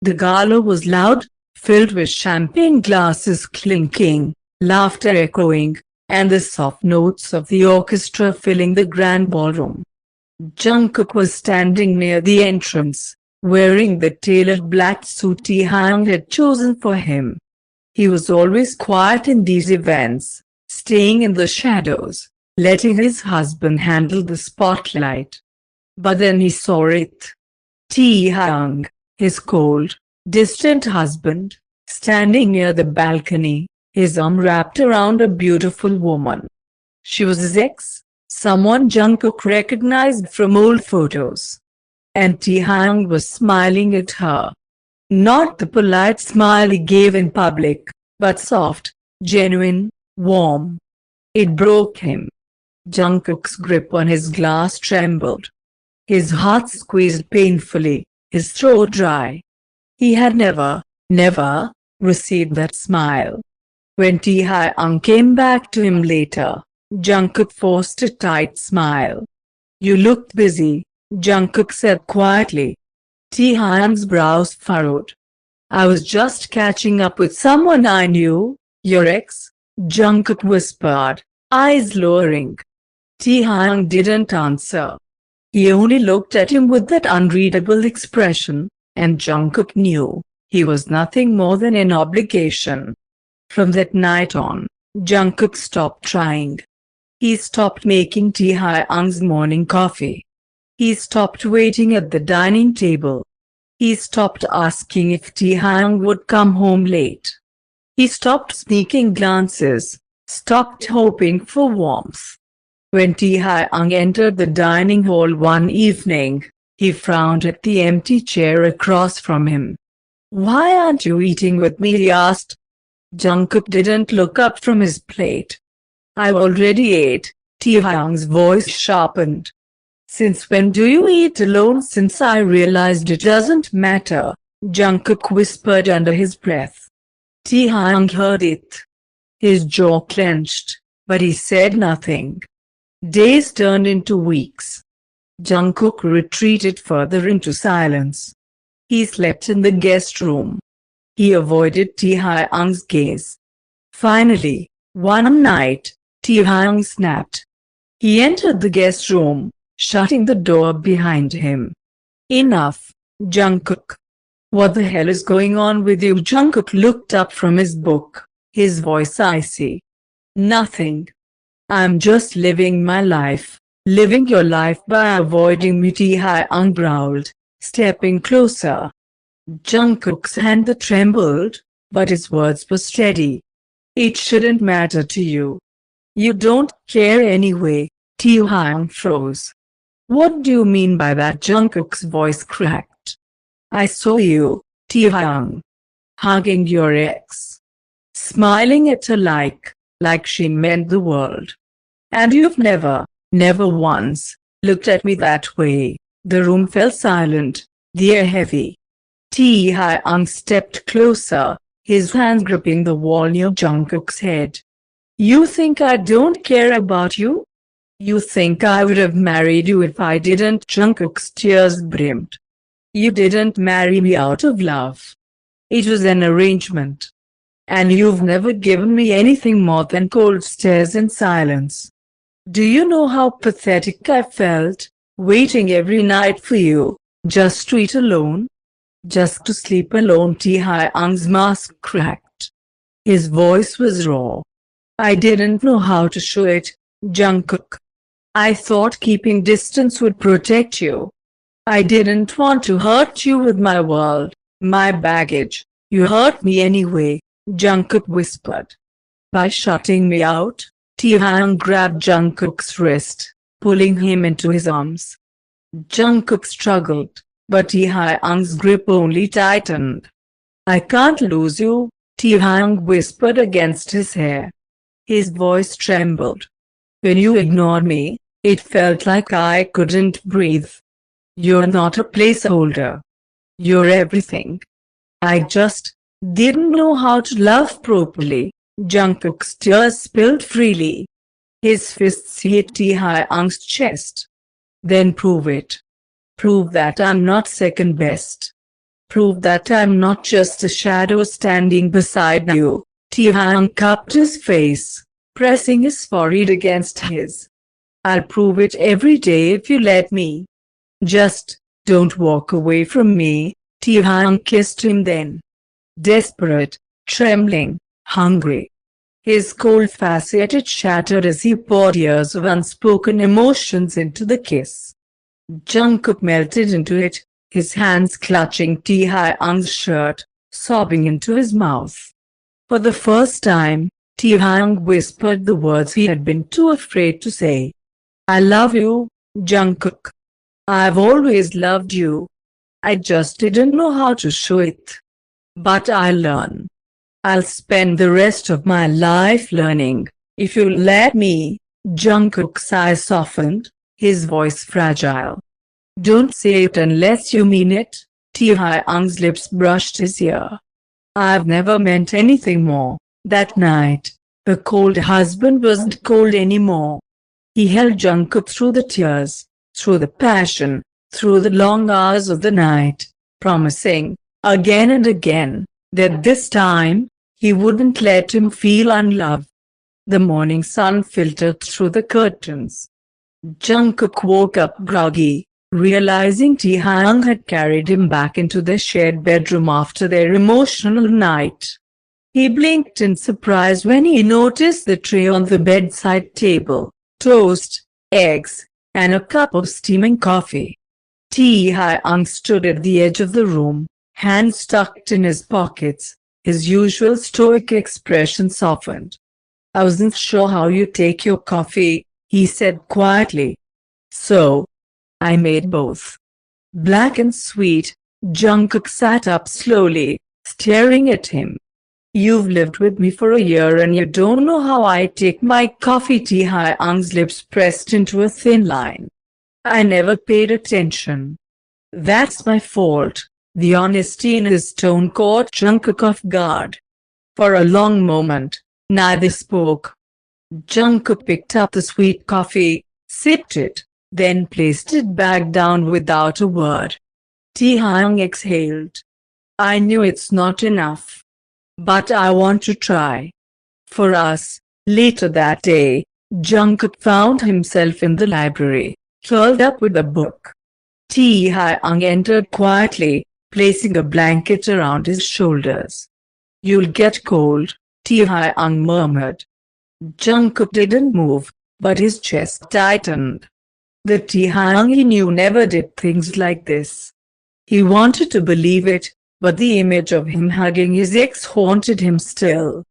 The gala was loud, filled with champagne glasses clinking, laughter echoing, and the soft notes of the orchestra filling the grand ballroom. Jungkook was standing near the entrance, wearing the tailored black suit Taehyung had chosen for him. He was always quiet in these events, staying in the shadows, letting his husband handle the spotlight. But then he saw it. Taehyung, his cold, distant husband, standing near the balcony, his arm wrapped around a beautiful woman. She was his ex, someone Jungkook recognized from old photos. And Taehyung was smiling at her. Not the polite smile he gave in public, but soft, genuine, warm. It broke him. Jungkook's grip on his glass trembled. His heart squeezed painfully, his throat dry. He had never received that smile. When Taehyung came back to him later, Jungkook forced a tight smile. "You looked busy," Jungkook said quietly. Taehyung's brows furrowed. "I was just catching up with someone I knew, your ex," Jungkook whispered, eyes lowering. Taehyung didn't answer. He only looked at him with that unreadable expression, and Jungkook knew he was nothing more than an obligation. From that night on, Jungkook stopped trying. He stopped making Taehyung's morning coffee. He stopped waiting at the dining table. He stopped asking if Taehyung would come home late. He stopped sneaking glances, stopped hoping for warmth. When Taehyung entered the dining hall one evening, he frowned at the empty chair across from him. "Why aren't you eating with me?" he asked. Jungkook didn't look up from his plate. "I already ate," Taehyung's voice sharpened. "Since when do you eat alone?" "Since I realized it doesn't matter," Jungkook whispered under his breath. Taehyung heard it. His jaw clenched, but he said nothing. Days turned into weeks. Jungkook retreated further into silence. He slept in the guest room. He avoided Taehyung's gaze. Finally, one night, Taehyung snapped. He entered the guest room, shutting the door behind him. "Enough, Jungkook. What the hell is going on with you?" Jungkook looked up from his book, his voice icy. "Nothing. I'm just living my life." "Living your life by avoiding me," Taehyung growled, stepping closer. Jungkook's hand trembled, but his words were steady. "It shouldn't matter to you. You don't care anyway." Taehyung froze. "What do you mean by that?" Jungkook's voice cracked. "I saw you, Taehyung, hugging your ex, smiling at her like she meant the world. And you've never once looked at me that way." The room fell silent, the air heavy. Taehyung stepped closer, his hand gripping the wall near Jungkook's head. "You think I don't care about you? You think I would have married you if I didn't?" Jungkook's tears brimmed. "You didn't marry me out of love. It was an arrangement. And you've never given me anything more than cold stares and silence. Do you know how pathetic I felt, waiting every night for you, just to eat alone? Just to sleep alone?" Taehyung's mask cracked. His voice was raw. "I didn't know how to show it, Jungkook. I thought keeping distance would protect you. I didn't want to hurt you with my world, my baggage." "You hurt me anyway," Jungkook whispered. "By shutting me out." Taehyung grabbed Jungkook's wrist, pulling him into his arms. Jungkook struggled, but Taehyung's grip only tightened. "I can't lose you," Taehyung whispered against his hair. His voice trembled. "When you ignored me, it felt like I couldn't breathe. You're not a placeholder. You're everything. I just didn't know how to love properly." Jungkook's tears spilled freely. His fists hit Taehyung's chest. "Then prove it. Prove that I'm not second best." Prove that I'm not just a shadow standing beside you. Taehyung cupped his face, pressing his forehead against his. I'll prove it every day if you let me. Just don't walk away from me. Taehyung kissed him then. Desperate, trembling, hungry. His cold-faceted shattered as he poured years of unspoken emotions into the kiss. Jungkook melted into it, his hands clutching Taehyung's shirt, sobbing into his mouth. For the first time, Taehyung whispered the words he had been too afraid to say. I love you, Jungkook. I've always loved you. I just didn't know how to show it. But I'll learn. I'll spend the rest of my life learning, if you'll let me. Jungkook's eyes softened, his voice fragile. Don't say it unless you mean it. Taehyung's lips brushed his ear. I've never meant anything more. That night, the cold husband wasn't cold anymore. He held Jungkook through the tears, through the passion, through the long hours of the night, promising, again and again, that this time, he wouldn't let him feel unloved. The morning sun filtered through the curtains. Jungkook woke up groggy, realizing Taehyung had carried him back into their shared bedroom after their emotional night. He blinked in surprise when he noticed the tray on the bedside table, toast, eggs, and a cup of steaming coffee. Taehyung stood at the edge of the room, hands tucked in his pockets, his usual stoic expression softened. I wasn't sure how you take your coffee, he said quietly. So, I made both. Black and sweet. Jungkook sat up slowly, staring at him. You've lived with me for a year and you don't know how I take my coffee. Taehyung's lips pressed into a thin line. I never paid attention. That's my fault. The honesty in his tone caught Jungkook off guard. For a long moment, neither spoke. Jungkook picked up the sweet coffee, sipped it, then placed it back down without a word. Taehyung exhaled. I knew it's not enough. But I want to try. For us, later that day, Jungkook found himself in the library, curled up with a book. Taehyung entered quietly, placing a blanket around his shoulders. You'll get cold, Taehyung murmured. Jungkook didn't move, but his chest tightened. The Taehyung he knew never did things like this. He wanted to believe it, but the image of him hugging his ex haunted him still.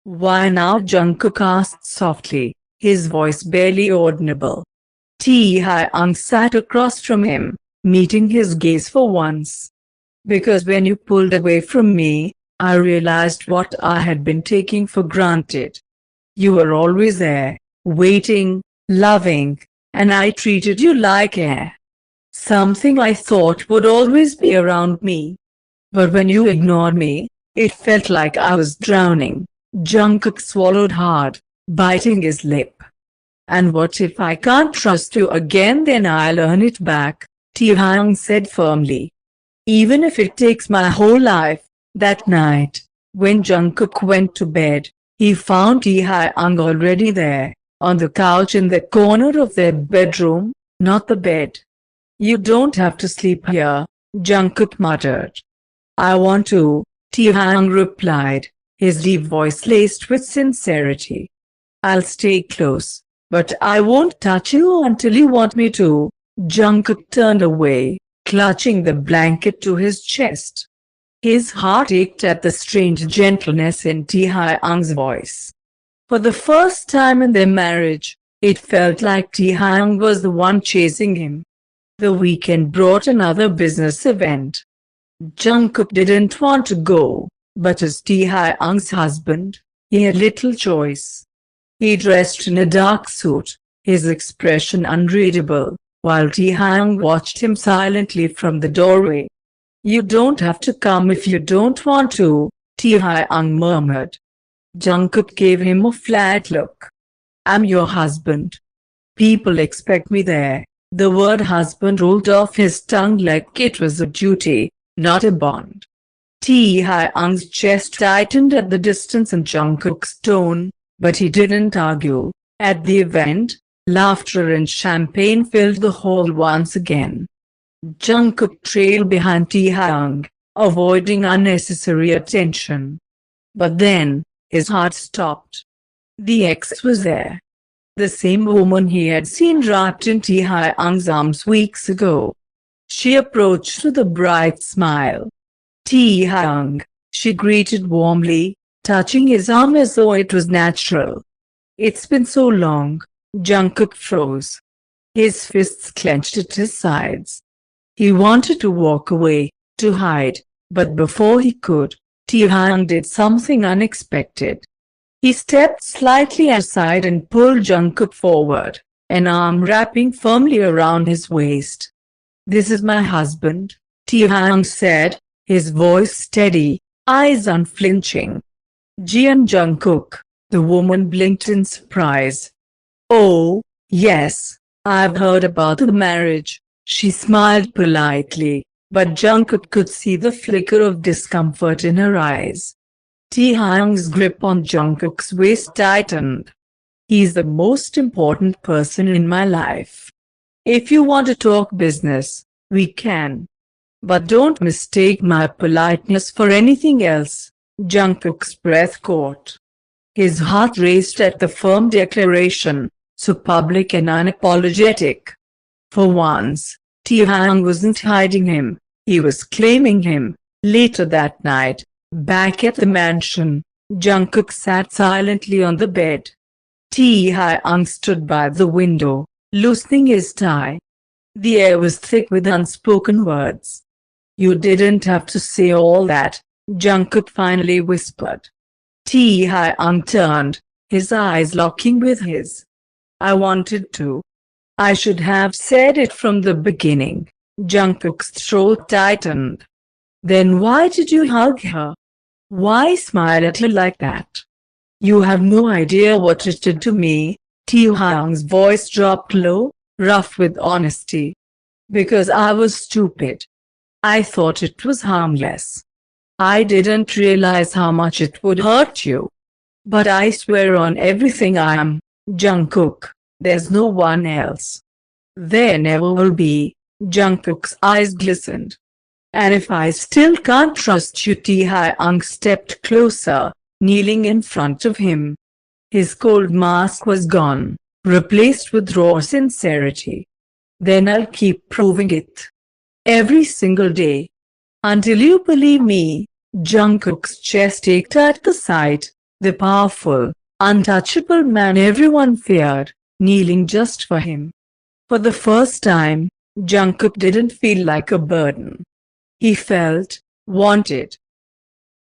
Why now? Jungkook asked softly, his voice barely audible. Taehyung sat across from him, meeting his gaze for once. Because when you pulled away from me, I realized what I had been taking for granted. You were always there, waiting, loving, and I treated you like air. Something I thought would always be around me. But when you ignored me, it felt like I was drowning. Jungkook swallowed hard, biting his lip. And what if I can't trust you again? Then I'll earn it back, Taehyung said firmly. Even if it takes my whole life. That night, when Jungkook went to bed, he found Taehyung already there, on the couch in the corner of their bedroom, not the bed. You don't have to sleep here, Jungkook muttered. I want to, Taehyung replied, his deep voice laced with sincerity. I'll stay close, but I won't touch you until you want me to. Jungkook turned away, clutching the blanket to his chest. His heart ached at the strange gentleness in Taehyung's voice. For the first time in their marriage, it felt like Taehyung was the one chasing him. The weekend brought another business event. Jungkook didn't want to go, but as Taehyung's husband, he had little choice. He dressed in a dark suit, his expression unreadable, while Taehyung watched him silently from the doorway. You don't have to come if you don't want to, Taehyung murmured. Jungkook gave him a flat look. I'm your husband. People expect me there. The word husband rolled off his tongue like it was a duty, not a bond. Taehyung's chest tightened at the distance in Jungkook's tone, but he didn't argue. At the event, laughter and champagne filled the hall once again. Jungkook trailed behind Taehyung, avoiding unnecessary attention. But then, his heart stopped. The ex was there. The same woman he had seen wrapped in Taehyung's arms weeks ago. She approached with a bright smile. Taehyung, she greeted warmly, touching his arm as though it was natural. It's been so long. Jungkook froze. His fists clenched at his sides. He wanted to walk away, to hide, but before he could, Taehyung did something unexpected. He stepped slightly aside and pulled Jungkook forward, an arm wrapping firmly around his waist. "This is my husband," Taehyung said, his voice steady, eyes unflinching. "Jian Jungkook," the woman blinked in surprise. "Oh, yes, I've heard about the marriage," she smiled politely, but Jungkook could see the flicker of discomfort in her eyes. Taehyung's grip on Jungkook's waist tightened. "He's the most important person in my life. If you want to talk business, we can. But don't mistake my politeness for anything else." Jungkook's breath caught. His heart raced at the firm declaration, so public and unapologetic. For once, Taehyung wasn't hiding him, he was claiming him. Later that night, back at the mansion, Jungkook sat silently on the bed. Taehyung stood by the window, loosening his tie. The air was thick with unspoken words. "You didn't have to say all that," Jungkook finally whispered. Taehyung turned, his eyes locking with his. "I wanted to. I should have said it from the beginning." Jungkook's throat tightened. "Then why did you hug her? Why smile at her like that? You have no idea what it did to me." Taehyung's voice dropped low, rough with honesty. "Because I was stupid. I thought it was harmless. I didn't realize how much it would hurt you. But I swear on everything I am, Jungkook, there's no one else. There never will be." Jungkook's eyes glistened. "And if I still can't trust you," Taehyung stepped closer, kneeling in front of him. His cold mask was gone, replaced with raw sincerity. "Then I'll keep proving it. Every single day. Until you believe me." Jungkook's chest ached at the sight, the powerful, untouchable man everyone feared, kneeling just for him. For the first time, Jungkook didn't feel like a burden. He felt wanted.